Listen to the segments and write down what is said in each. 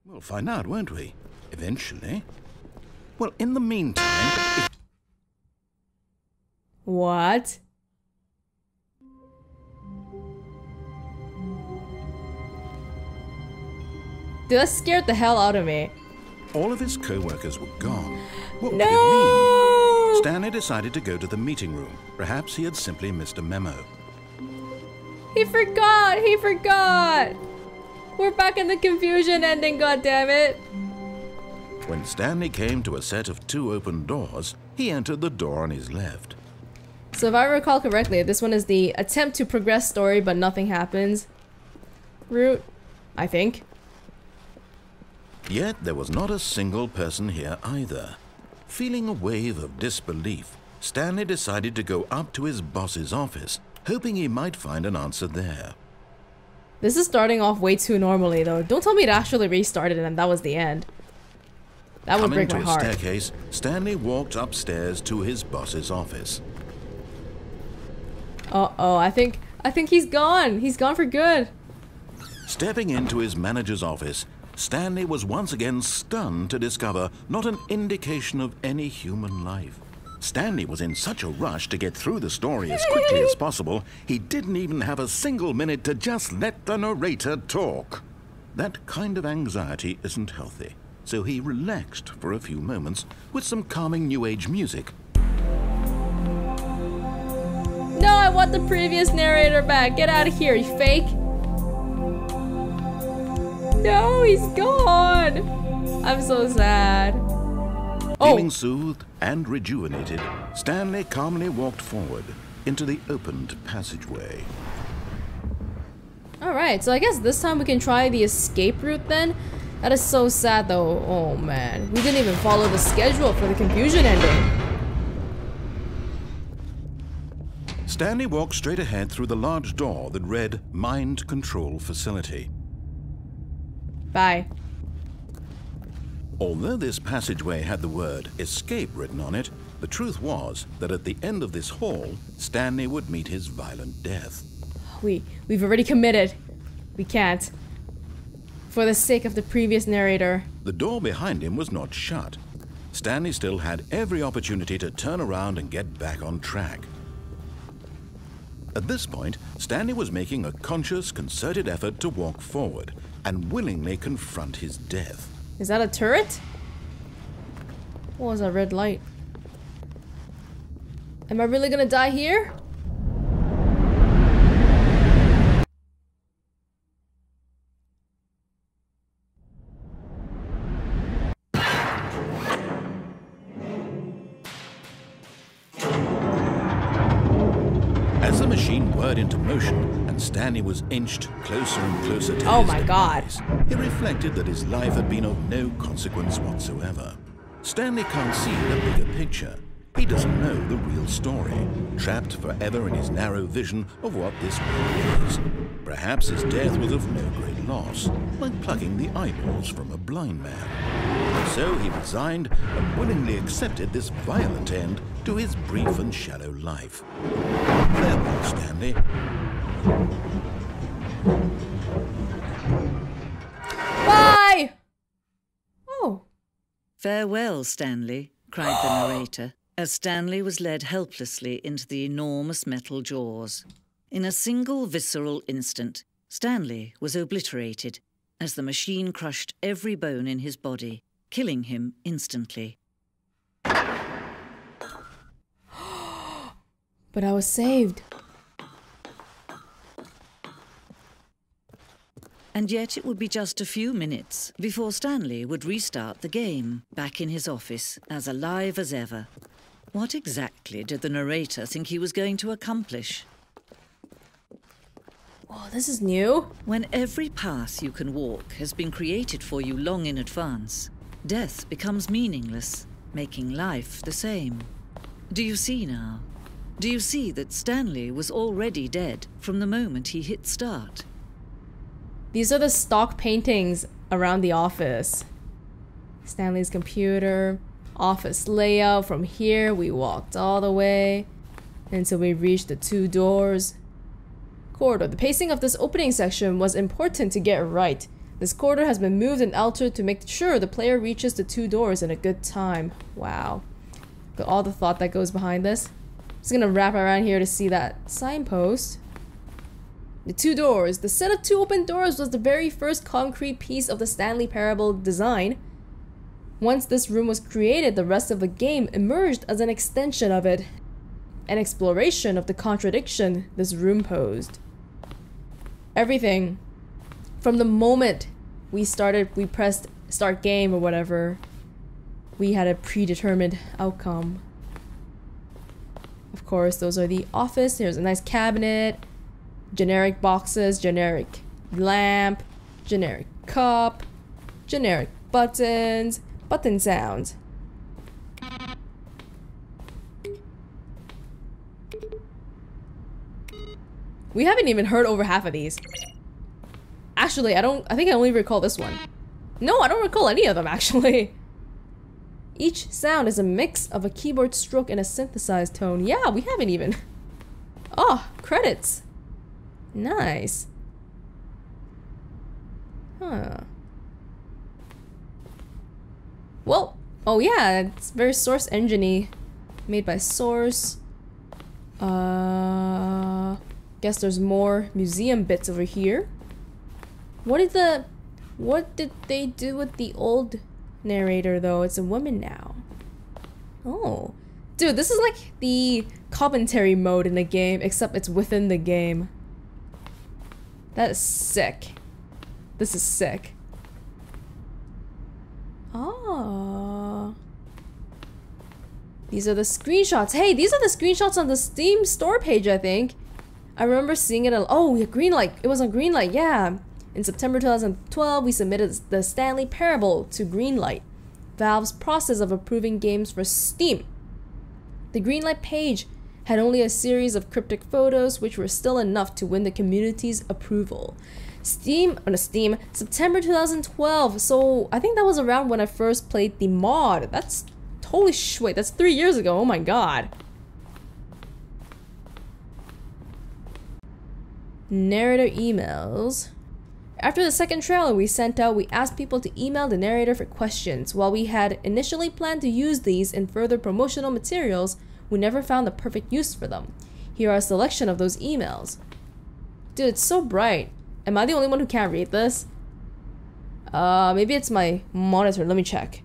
We'll find out, won't we? Eventually. Well, in the meantime... What? Dude, that scared the hell out of me. All of his co-workers were gone. What No! could it mean? Stanley decided to go to the meeting room. Perhaps he had simply missed a memo. He forgot! He forgot! We're back in the confusion ending, goddammit! When Stanley came to a set of 2 open doors, he entered the door on his left. So if I recall correctly, this one is the attempt to progress story but nothing happens route, I think. Yet there was not a single person here either. Feeling a wave of disbelief, Stanley decided to go up to his boss's office, hoping he might find an answer there. This is starting off way too normally though. Don't tell me it actually restarted and that was the end. That would break my heart. Coming to a staircase, Stanley walked upstairs to his boss's office. Uh-oh, I think he's gone. He's gone for good. Stepping into his manager's office, Stanley was once again stunned to discover not an indication of any human life. Stanley was in such a rush to get through the story as quickly as possible, he didn't even have a single minute to just let the narrator talk. That kind of anxiety isn't healthy, so he relaxed for a few moments with some calming New Age music. No, I want the previous narrator back. Get out of here, you fake. No, he's gone. I'm so sad. Feeling soothed and rejuvenated, Stanley calmly walked forward into the opened passageway. Alright, so I guess this time we can try the escape route then. That is so sad though. Oh man, we didn't even follow the schedule for the confusion ending. Stanley walked straight ahead through the large door that read Mind Control Facility. Bye. Although this passageway had the word escape written on it, the truth was that at the end of this hall, Stanley would meet his violent death. We've already committed. We can't. For the sake of the previous narrator. The door behind him was not shut. Stanley still had every opportunity to turn around and get back on track. At this point, Stanley was making a conscious, concerted effort to walk forward and willingly confront his death. Is that a turret? What was that red light? Am I really gonna die here? As the machine whirred into motion and Stanley was inched closer and closer to Oh his my God. demise, he reflected that his life had been of no consequence whatsoever. Stanley can't see the bigger picture. He doesn't know the real story, trapped forever in his narrow vision of what this world is. Perhaps his death was of no great loss, like plucking the eyeballs from a blind man. And so he resigned and willingly accepted this violent end to his brief and shallow life. Farewell, Stanley. Bye! Oh. Farewell, Stanley, cried the narrator, as Stanley was led helplessly into the enormous metal jaws. In a single visceral instant, Stanley was obliterated as the machine crushed every bone in his body, killing him instantly. But I was saved. And yet it would be just a few minutes before Stanley would restart the game, back in his office, as alive as ever. What exactly did the narrator think he was going to accomplish? Oh, this is new. When every path you can walk has been created for you long in advance, death becomes meaningless, making life the same. Do you see now? Do you see that Stanley was already dead from the moment he hit start? These are the stock paintings around the office. Stanley's computer, office layout. From here, we walked all the way until we reached the 2 doors. Corridor. The pacing of this opening section was important to get right. This corridor has been moved and altered to make sure the player reaches the 2 doors in a good time. Wow. Got all the thought that goes behind this. Just gonna wrap around here to see that signpost. The 2 doors. The set of 2 open doors was the very first concrete piece of the Stanley Parable design. Once this room was created, the rest of the game emerged as an extension of it. An exploration of the contradiction this room posed. Everything. From the moment we pressed start game or whatever, we had a predetermined outcome. Of course, those are the office. Here's a nice cabinet, generic boxes, generic lamp, generic cup, generic buttons, button sounds. We haven't even heard over half of these. Actually, I think I only recall this one. No, I don't recall any of them, actually. Each sound is a mix of a keyboard stroke and a synthesized tone. Yeah, we haven't even... Oh, credits. Nice. Huh. Well, oh yeah, it's very Source engine-y. Made by Source. Guess there's more museum bits over here. What did they do with the old narrator though? It's a woman now. Oh. Dude, this is like the commentary mode in the game, except it's within the game. That is sick. This is sick. Ah. These are the screenshots. Hey, these are the screenshots on the Steam store page, I think. I remember seeing it. Oh, yeah, Greenlight. It was on Greenlight, yeah. In September 2012, we submitted the Stanley Parable to Greenlight, Valve's process of approving games for Steam. The Greenlight page had only a series of cryptic photos, which were still enough to win the community's approval. September 2012. So I think that was around when I first played the mod. That's holy wait, that's 3 years ago. Oh my god. Narrator emails. After the second trailer we sent out, we asked people to email the narrator for questions. While we had initially planned to use these in further promotional materials, we never found the perfect use for them. Here are a selection of those emails. Dude, it's so bright. Am I the only one who can't read this? Maybe it's my monitor. Let me check.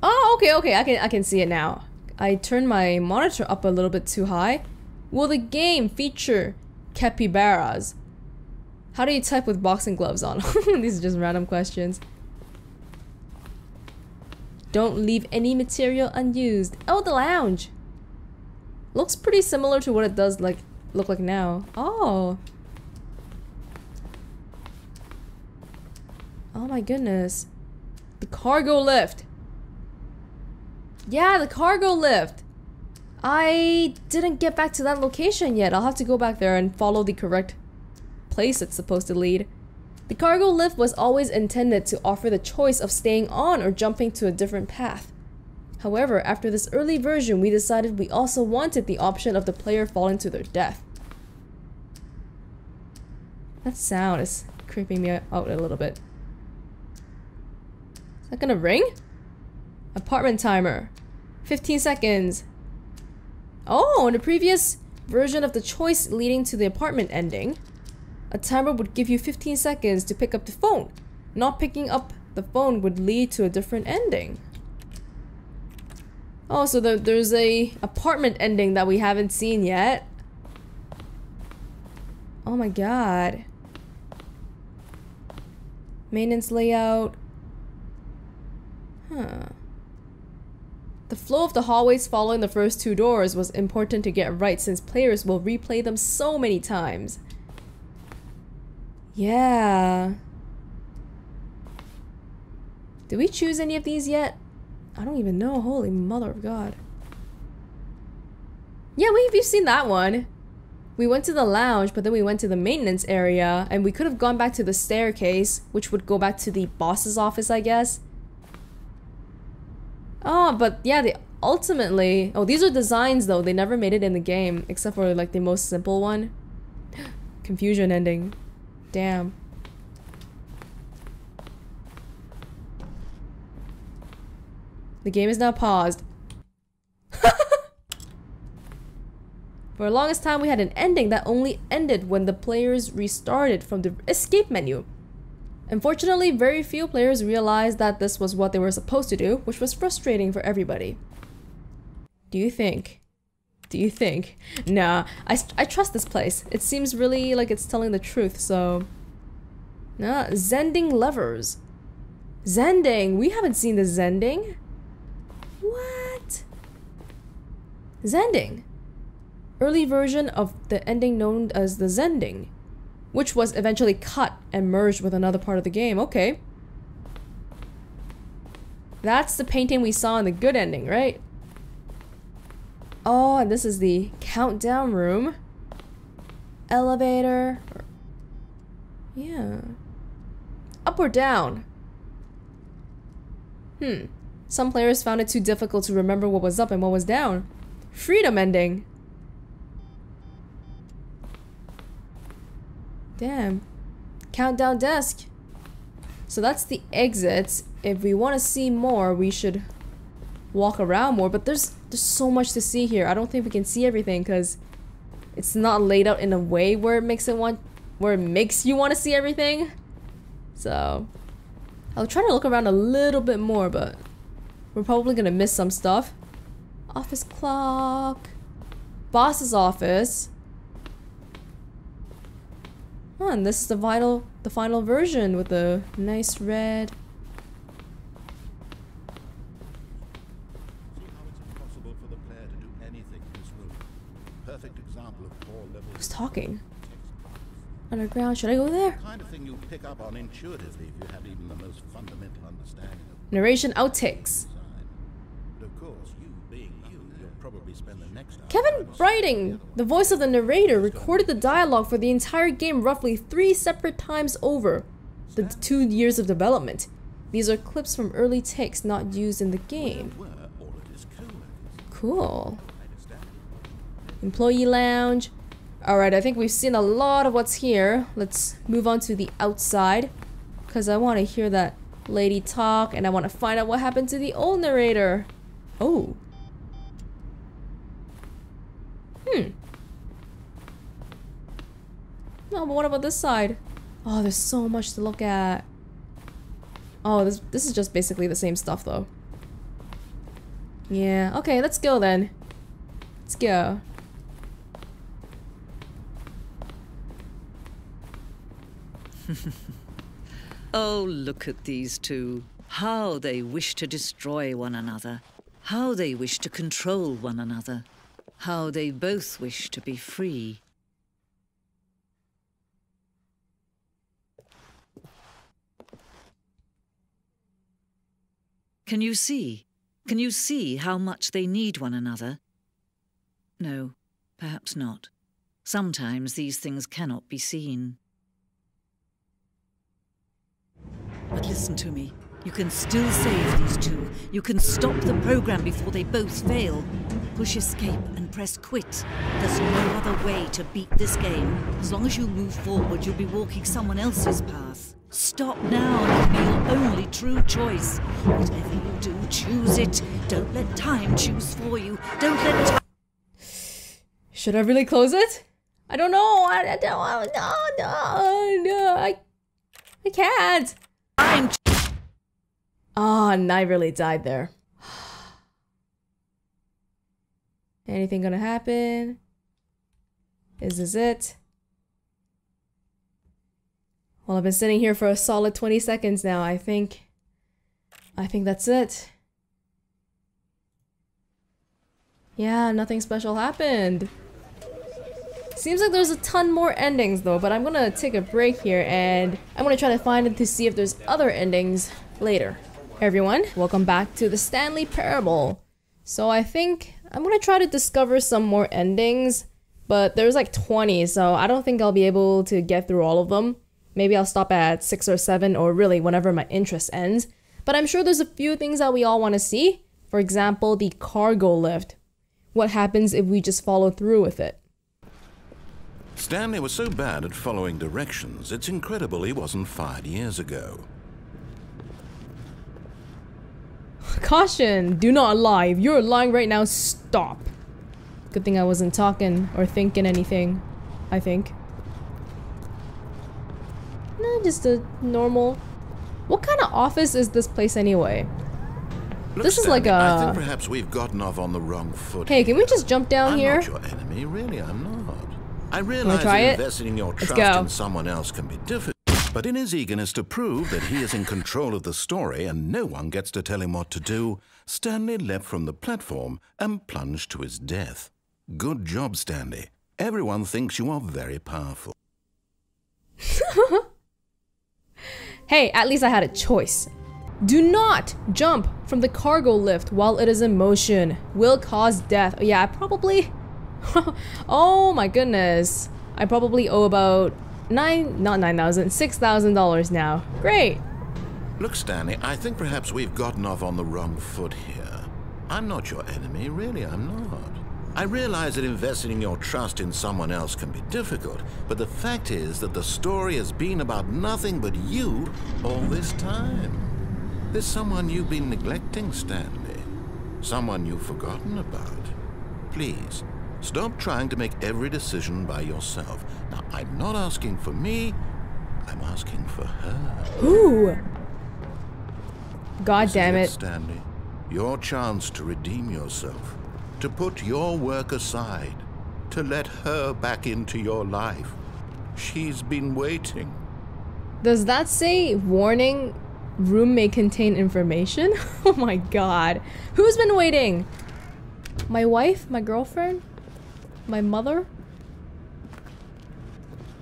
Oh, okay, I can see it now. I turned my monitor up a little bit too high. Will the game feature capybaras? How do you type with boxing gloves on? These are just random questions. Don't leave any material unused. Oh, the lounge. Looks pretty similar to what it does look like now. Oh. Oh my goodness. The cargo lift. Yeah, the cargo lift. I didn't get back to that location yet. I'll have to go back there and follow the correct place it's supposed to lead. The cargo lift was always intended to offer the choice of staying on or jumping to a different path. However, after this early version, we decided we also wanted the option of the player falling to their death. That sound is creeping me out a little bit. Is that gonna ring? Apartment timer. 15 seconds. Oh, in the previous version of the choice leading to the apartment ending, a timer would give you 15 seconds to pick up the phone. Not picking up the phone would lead to a different ending. Oh, so there's a apartment ending that we haven't seen yet. Oh my god. Maintenance layout. Huh. The flow of the hallways following the first 2 doors was important to get right since players will replay them so many times. Yeah. Did we choose any of these yet? I don't even know. Holy mother of God. Yeah, we've seen that one. We went to the lounge, but then we went to the maintenance area, and we could have gone back to the staircase, which would go back to the boss's office, I guess. Oh, but yeah, ultimately... Oh, these are designs though. They never made it in the game, except for like the most simple one. Confusion ending. Damn. The game is now paused. For the longest time, we had an ending that only ended when the players restarted from the escape menu. Unfortunately, very few players realized that this was what they were supposed to do, which was frustrating for everybody. Do you think? Nah, I trust this place. It seems really like it's telling the truth, so... Nah, Zending levers. Zending! We haven't seen the Zending. What? Zending. Early version of the ending known as the Zending, which was eventually cut and merged with another part of the game. Okay. That's the painting we saw in the good ending, right? Oh, and this is the countdown room. Elevator. Yeah. Up or down? Some players found it too difficult to remember what was up and what was down. Freedom ending. Damn. Countdown desk. So that's the exits. If we want to see more, we should walk around more. But there's so much to see here. I don't think we can see everything because it's not laid out in a way where it makes you want to see everything. So I'll try to look around a little bit more, but we're probably gonna miss some stuff. Office clock. Boss's office. Oh, and this is the final version with the nice red. See how it's impossible for the player to do anything in this room. Perfect example of poor level. Who's talking? Underground. Should I go there? The kind of thing you pick up on intuitively if you have even the most fundamental understanding of Narration outtakes. design. But of course, you being you, you'll probably spend the next hour Kevin Brighting, the voice of the narrator, recorded the dialogue for the entire game roughly 3 separate times over the 2 years of development. These are clips from early takes not used in the game. were all of his co-workers. Cool. Employee lounge. Alright, I think we've seen a lot of what's here. Let's move on to the outside, because I want to hear that lady talk and I want to find out what happened to the old narrator. Oh. No, but what about this side? Oh, there's so much to look at. Oh, this is just basically the same stuff though. Yeah, okay, let's go then. Let's go. Oh, look at these two. How they wish to destroy one another. How they wish to control one another. How they both wish to be free. Can you see? Can you see how much they need one another? No, perhaps not. Sometimes these things cannot be seen. But listen to me. You can still save these two. You can stop the program before they both fail. Push escape and press quit. There's no other way to beat this game. As long as you move forward, you'll be walking someone else's path. Stop now and it'll be your only true choice. Whatever you do, choose it. Don't let time choose for you. Don't let time... Should I really close it? I don't know. I can't. Oh, and I really died there. Anything gonna happen? Is this it? Well, I've been sitting here for a solid 20 seconds now. I think that's it. Yeah, nothing special happened. Seems like there's a ton more endings though, but I'm gonna take a break here and I'm gonna try to find it to see if there's other endings later. Hey everyone, welcome back to the Stanley Parable. So I think I'm gonna try to discover some more endings, but there's like 20, so I don't think I'll be able to get through all of them. Maybe I'll stop at 6 or 7, or really whenever my interest ends. But I'm sure there's a few things that we all want to see. For example, the cargo lift. What happens if we just follow through with it? Stanley was so bad at following directions, it's incredible he wasn't fired years ago. Caution! Do not lie. If you're lying right now, stop. Good thing I wasn't talking or thinking anything, I think. No, just a normal... What kind of office is this place anyway? Look, This is Stanley, like a... I think perhaps we've gotten off on the wrong foot. Hey, can we just jump down I'm here? not your enemy, really, I'm not. I realize try that it? investing your Let's trust go. in someone else can be difficult, but in his eagerness to prove that he is in control of the story and no one gets to tell him what to do, Stanley leapt from the platform and plunged to his death. Good job, Stanley. Everyone thinks you are very powerful. Hey, at least I had a choice. Do not jump from the cargo lift while it is in motion. Will cause death. Yeah, I probably... Oh my goodness. I probably owe about $6,000 now. Great. Look, Stanley, I think perhaps we've gotten off on the wrong foot here. I'm not your enemy, really, I'm not. I realize that investing your trust in someone else can be difficult, but the fact is that the story has been about nothing but you all this time. There's someone you've been neglecting, Stanley. Someone you've forgotten about. Please, stop trying to make every decision by yourself. Now, I'm not asking for me, I'm asking for her. Ooh. God This damn is it. Stanley. Your chance to redeem yourself. To put your work aside. To let her back into your life. She's been waiting. Does that say warning? Room may contain information? Oh my god. Who's been waiting? My wife? My girlfriend? My mother?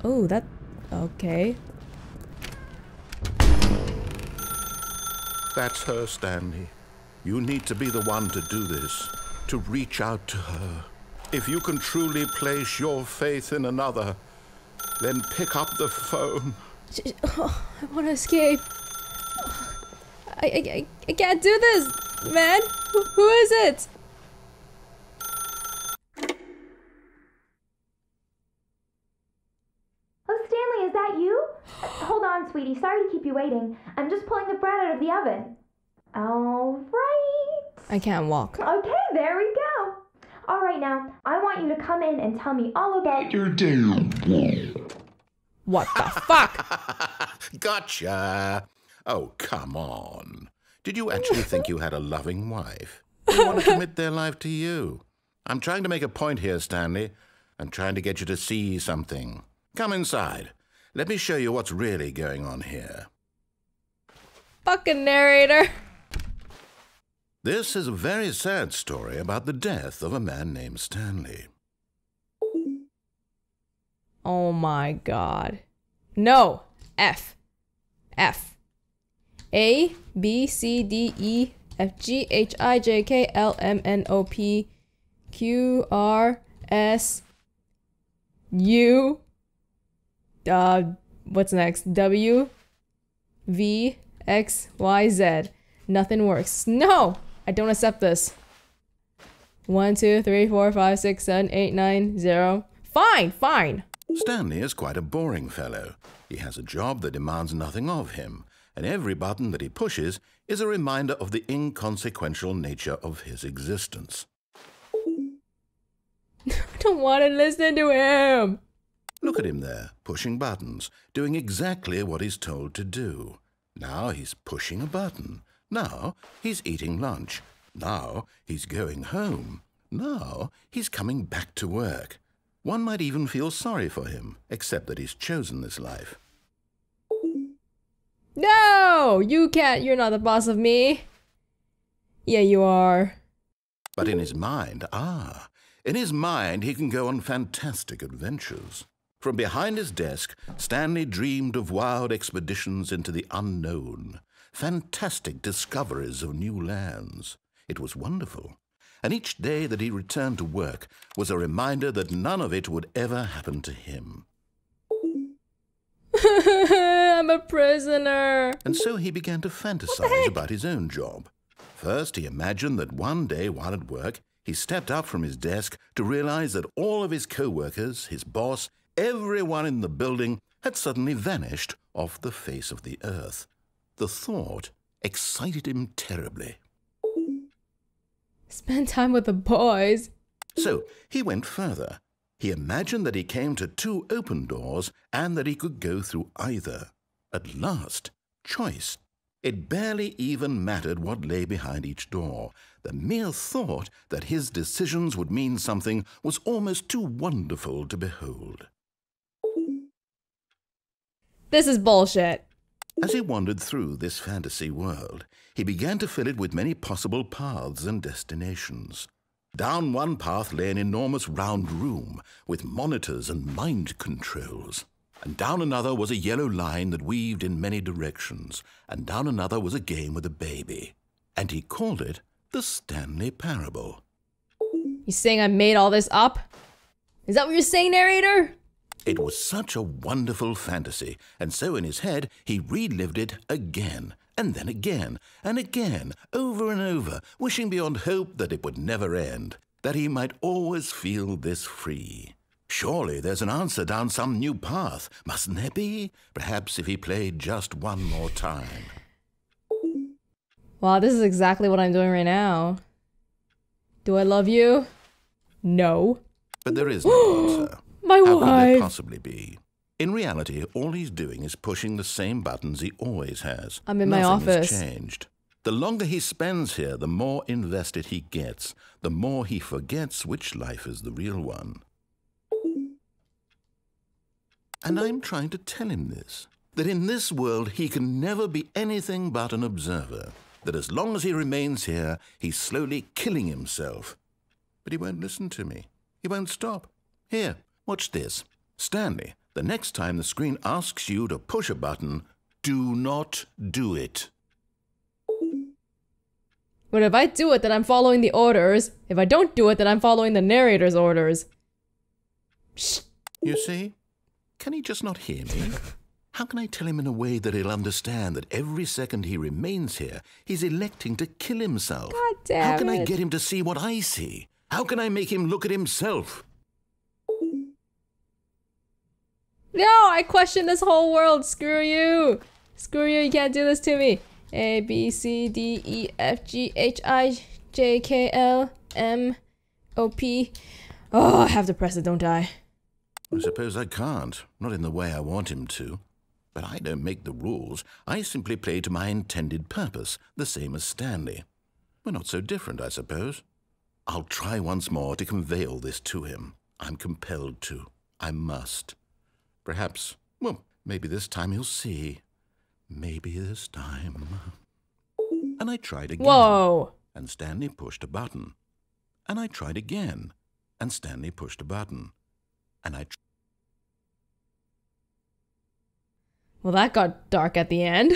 Oh, that... Okay. That's her, Stanley. You need to be the one to do this. To reach out to her. If you can truly place your faith in another, then pick up the phone. Oh, I want to escape. I can't do this, man. Who is it? Oh, Stanley, is that you? Hold on, sweetie. Sorry to keep you waiting. I'm just pulling the bread out of the oven. All right. I can't walk. Okay, there we go. All right, now, I want you to come in and tell me all about your What the fuck? Gotcha. Oh, come on. Did you actually think you had a loving wife? They want to commit their life to you. I'm trying to make a point here, Stanley. I'm trying to get you to see something. Come inside. Let me show you what's really going on here. Fucking narrator. This is a very sad story about the death of a man named Stanley. Oh my god. No. F. F. A, B, C, D, E, F, G, H, I, J, K, L, M, N, O, P, Q, R, S, U, what's next? W, V, X, Y, Z. Nothing works. No! I don't accept this. 1, 2, 3, 4, 5, 6, 7, 8, 9, 0. Fine, fine. Stanley is quite a boring fellow. He has a job that demands nothing of him, and every button that he pushes is a reminder of the inconsequential nature of his existence. I don't want to listen to him. Look at him there, pushing buttons, doing exactly what he's told to do. Now he's pushing a button. Now he's eating lunch. Now he's going home. Now he's coming back to work. One might even feel sorry for him, except that he's chosen this life. No! You can't. You're not the boss of me. Yeah, you are. But in his mind, in his mind he can go on fantastic adventures. From behind his desk, Stanley dreamed of wild expeditions into the unknown, fantastic discoveries of new lands. It was wonderful, and each day that he returned to work was a reminder that none of it would ever happen to him. I'm a prisoner. And so he began to fantasize about his own job. First, he imagined that one day while at work, he stepped up from his desk to realize that all of his co-workers, his boss, everyone in the building had suddenly vanished off the face of the earth. The thought excited him terribly. Spend time with the boys. So he went further. He imagined that he came to 2 open doors and that he could go through either. At last, choice. It barely even mattered what lay behind each door. The mere thought that his decisions would mean something was almost too wonderful to behold. This is bullshit. As he wandered through this fantasy world, he began to fill it with many possible paths and destinations. Down one path lay an enormous round room with monitors and mind controls. And down another was a yellow line that weaved in many directions. And down another was a game with a baby. And he called it the Stanley Parable. You saying I made all this up? Is that what you're saying, narrator? It was such a wonderful fantasy, and so in his head he relived it again, and then again, and again, over and over, wishing beyond hope that it would never end, that he might always feel this free. Surely there's an answer down some new path, mustn't there be? Perhaps if he played just one more time. Wow, this is exactly what I'm doing right now. Do I love you? No. But there is no answer. My How could there wife. possibly be? In reality, all he's doing is pushing the same buttons he always has. I'm in my Nothing office. has changed. The longer he spends here, the more invested he gets, the more he forgets which life is the real one. And I'm trying to tell him this, that in this world he can never be anything but an observer, that as long as he remains here, he's slowly killing himself. But he won't listen to me. He won't stop. Here, watch this. Stanley, the next time the screen asks you to push a button, do not do it. But if I do it, then I'm following the orders. If I don't do it, then I'm following the narrator's orders. Psst. You see? Can he just not hear me? How can I tell him in a way that he'll understand that every second he remains here, he's electing to kill himself? God damn How can I it. get him to see what I see? How can I make him look at himself? No, I question this whole world. Screw you. Screw you, you can't do this to me. A, B, C, D, E, F, G, H, I, J, K, L, M, O, P. Oh, I have to press it, don't I? I suppose I can't, not in the way I want him to. But I don't make the rules. I simply play to my intended purpose, the same as Stanley. We're not so different, I suppose. I'll try once more to convey all this to him. I'm compelled to. I must. Perhaps, well, maybe this time he'll see. Maybe this time. And I tried again. Whoa. And Stanley pushed a button. And I tried again. And Stanley pushed a button. And I Well, that got dark at the end.